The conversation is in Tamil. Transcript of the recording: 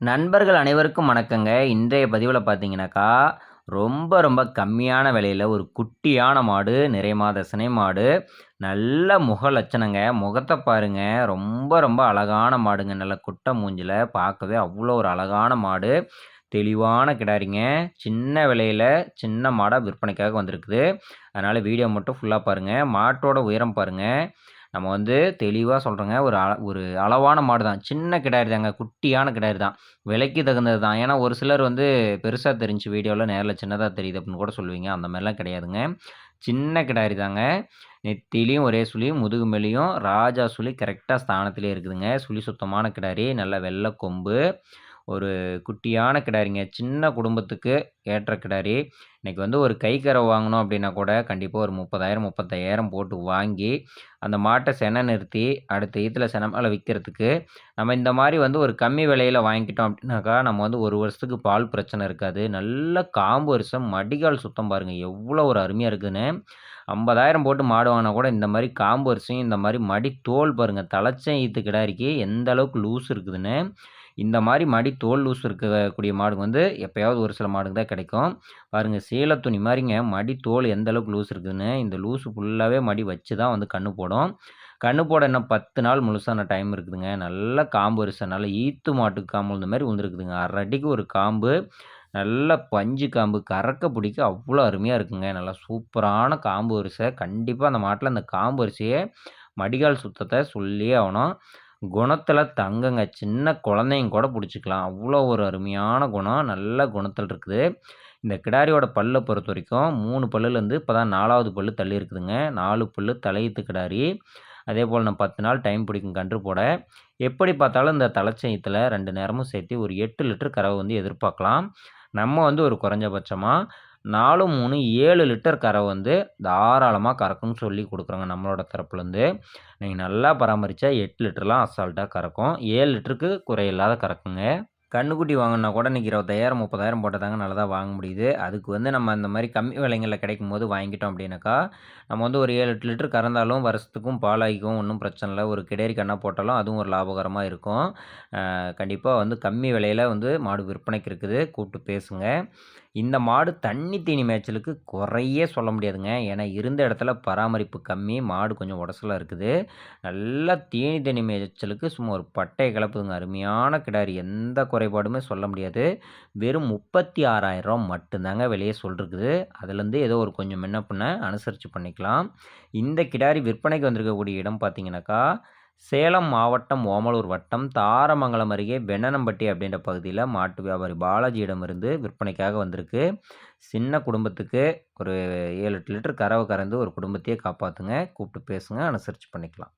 நண்பர்கள் அனைவருக்கும் வணக்கங்க. இன்றைய பதிவுல பார்த்தீங்கன்னாக்கா, ரொம்ப கம்மியான விலையில ஒரு குட்டியான மாடு, நிறை மாத சினை மாடு. நல்ல முக லட்சணங்க. முகத்த பாருங்க. ரொம்ப அழகான மாடுங்க. நல்ல குட்ட மூஞ்சில பார்க்கவே அவ்வளோ ஒரு அழகான மாடு. தெளிவான கிடாரிங்க. சின்ன விலையில சின்ன மாடா விற்பனைக்காக வந்திருக்குது. அதனால வீடியோ மட்டும் ஃபுல்லா பாருங்க. மாட்டோட உயரம் பாருங்க. நம்ம வந்து தெளிவா சொல்றோங்க. ஒரு அளவான மாடு தான். சின்ன கிடாரி தாங்க. குட்டியான கிடாரி தான். விலைக்கு தகுந்தது தான். ஏன்னா, ஒரு சிலர் வந்து பெருசா தெரிஞ்சுச்சு வீடியோல, நேர்ல சின்னதா தெரியுது அப்படின்னு கூட சொல்லுவீங்க. அந்த மாரிலாம் கிடையாதுங்க. சின்ன கிடாரி தாங்க. நெத்தியிலயும் ஒரே சுழி, முதுகு மேலேயும் ராஜா சுழி கரெக்ட்டா ஸ்தானத்திலேயே இருக்குதுங்க. சுழி சுத்தமான கிடாரி. நல்ல வெள்ள கொம்பு. ஒரு குட்டியான கிடாரிங்க. சின்ன குடும்பத்துக்கு ஏற்ற கிடாரி. இன்னைக்கு வந்து ஒரு கை கறவை வாங்கணும் அப்படின்னா கூட, கண்டிப்பா ஒரு 30,000, 35,000 போட்டு வாங்கி, அந்த மாட்ட செனை நிறுத்தி, அடுத்த ஈத்துல செனை மேல விக்கிறதுக்கு, நம்ம இந்த மாரி வந்து ஒரு கம்மி விலையில வாங்கிக்கிட்டோம் அப்படின்னாக்கா, நம்ம வந்து 1 வருஷத்துக்கு பால் பிரச்சனை இருக்காது. நல்ல காம்பு வரிசை, மடிகால் சுத்தம் பாருங்க. எவ்வளோ ஒரு அருமையா இருக்குதுன்னு. 50,000 போட்டு மாடு வாங்குனா கூட இந்த மாரி காம்பு வரிசையும், இந்த மாரி மடி தோல் பாருங்க. தலைச்சம் ஈத்து கிடாரிக்கு எந்த அளவுக்கு லூஸ் இருக்குதுன்னு. இந்த மாரி மடி தோல் லூஸ் இருக்கக்கூடிய மாடு வந்து எப்பயாவது ஒரு சில மாடுக்கு தான் கிடைக்கும். பாருங்க சேல துணி மாரிங்க மடி தோல் எந்த அளவுக்கு லூஸ் இருக்குதுன்னு. இந்த லூஸ் ஃபுல்லாவே மடி வச்சு தான் வந்து கண்ணு போடும். கண்ணு போட இன்னும் 10 நாள் முழுசான டைம் இருக்குதுங்க. நல்ல காம்பு வரிசை, நல்ல ஈத்து மாட்டுக்கு காம்பு உழுந்த மாரி உழுந்துருக்குதுங்க. 1/2 அடிக்கு ஒரு காம்பு. நல்ல பஞ்சு காம்பு. கறக்க புடிக்க அவ்வளோ அருமையா இருக்குங்க. நல்லா சூப்பரான காம்பு வரிசை. கண்டிப்பா அந்த மாட்டுல அந்த காம்பு வரிசைய, மடிகால் சுத்தத்த சொல்லியே ஆவணும். குணத்துல தங்கங்க. சின்ன குழந்தைங்க கூட புடிச்சுக்கலாம். அவ்வளோ ஒரு அருமையான குணம். நல்ல குணத்துல இருக்குது. இந்த கிடாரியோட பல்ல பொறுத்தவரைக்கும் 3 பல்லுலேருந்து இப்ப தான் 4வது பல்லு தள்ளி இருக்குதுங்க. 4 பல்லு தலையீத்து கிடாரி. அதேபோல இன்னும் 10 நாள் டைம் பிடிக்கும் கன்று போட. எப்படி பார்த்தாலும் இந்த தலைச்சயத்துல 2 நேரமும் சேர்த்து ஒரு 8 லிட்டர் கறவை வந்து எதிர்பார்க்கலாம். நம்ம வந்து ஒரு குறைஞ்சபட்சமா 4, 3 7 லிட்டர் கறவை வந்து தாராளமா கறக்கும்னு சொல்லி குடுக்குறோங்க நம்மளோட தரப்புலேருந்து. நீங்க நல்லா பராமரிச்சா 8 லிட்டர்லாம் அசால்ட்டா கறக்கும். 7 லிட்டருக்கு குறையில்லாத கறக்குங்க. கன்னுக்குட்டி வாங்கணும்னா கூட இன்னைக்கு 20,000, 30,000 போட்டா தாங்க நல்லதா வாங்க முடியுது. அதுக்கு வந்து நம்ம இந்த மாரி கம்மி விலைங்கள்ல கிடைக்கும்போது வாங்கிட்டோம் அப்படின்னாக்கா, நம்ம வந்து ஒரு 7, 8 லிட்டர் கறந்தாலும் வருஷத்துக்கும் பாலாய்க்கும் ஒண்ணும் பிரச்சனை இல்ல. ஒரு கிடேரி கண்ணா போட்டாலும் அதுவும் ஒரு லாபகரமா இருக்கும். கண்டிப்பா வந்து கம்மி விலையில வந்து மாடு விற்பனைக்கு இருக்குது. கூப்பிட்டு பேசுங்க. இந்த மாடு தண்ணி தீனி மேய்ச்சலுக்கு குறையே சொல்ல முடியாதுங்க. ஏன்னா இருந்த இடத்துல பராமரிப்பு கம்மி. மாடு கொஞ்சம் உடசலா இருக்குது. நல்லா தீனி தண்ணி மேய்ச்சலுக்கு சும்மா ஒரு பட்டைய கிளப்புதுங்க. அருமையான கிடாரி. எந்த குறைபாடுமே சொல்ல முடியாது. வெறும் ரூ. 36,000 மட்டும்தாங்க விலையே சொல்லிருக்குது. அதுலேருந்து ஏதோ ஒரு கொஞ்சம் முன்ன பின்ன அனுசரிச்சு பண்ணிக்கலாம். இந்த கிடாரி விற்பனைக்கு வந்திருக்கக்கூடிய இடம் பார்த்தீங்கன்னாக்கா, சேலம் மாவட்டம், ஓமலூர் வட்டம், தாரமங்கலம் அருகே வெண்ணனம்பட்டி அப்படின்ற பகுதியில மாட்டு வியாபாரி பாலாஜியிடமிருந்து விற்பனைக்காக வந்திருக்கு. சின்ன குடும்பத்துக்கு ஒரு 7, 8 லிட்டர் கறவை கறந்து ஒரு குடும்பத்தையே காப்பாத்துங்க. கூப்பிட்டு பேசுங்க. அனுசரிச்சு பண்ணிக்கலாம்.